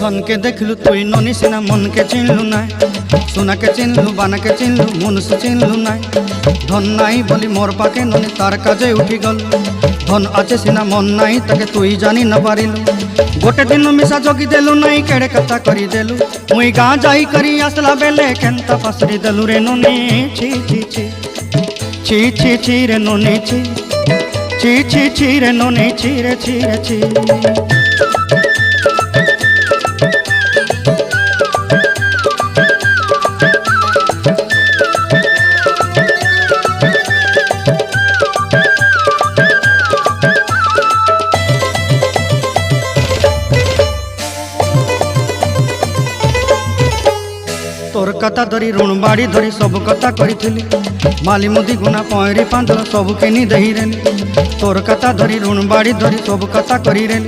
धन के देखलु तुई ननी सिना मन के चिन्हलु ना सोना के चिन्हलु बाना के चिन्हलु मनुष्य चिन्हलु ना धन नाई बोली मोर पाके ननी तार काजे उठी गल धन आचे सिना मन नाई ताके तुई जानी न पारिलु गोटे दिन मिसा जगी देलु नाई केड़े कथा करी देलु मुई गाँ जाई करी आसला बेले केंता फासरी देलु रे ननी छी छी छी छी छी छी रे ननी छी छी छी छी रे ननी छी रे छी रे छी। तोर कथा धरी ऋण बाड़ी धरी सब कथा करी माली मुदी गुना पहरी पांदर सब किनी दही रेली तोर कथा धरी ऋण बाड़ी धरी सब कथा करी रेली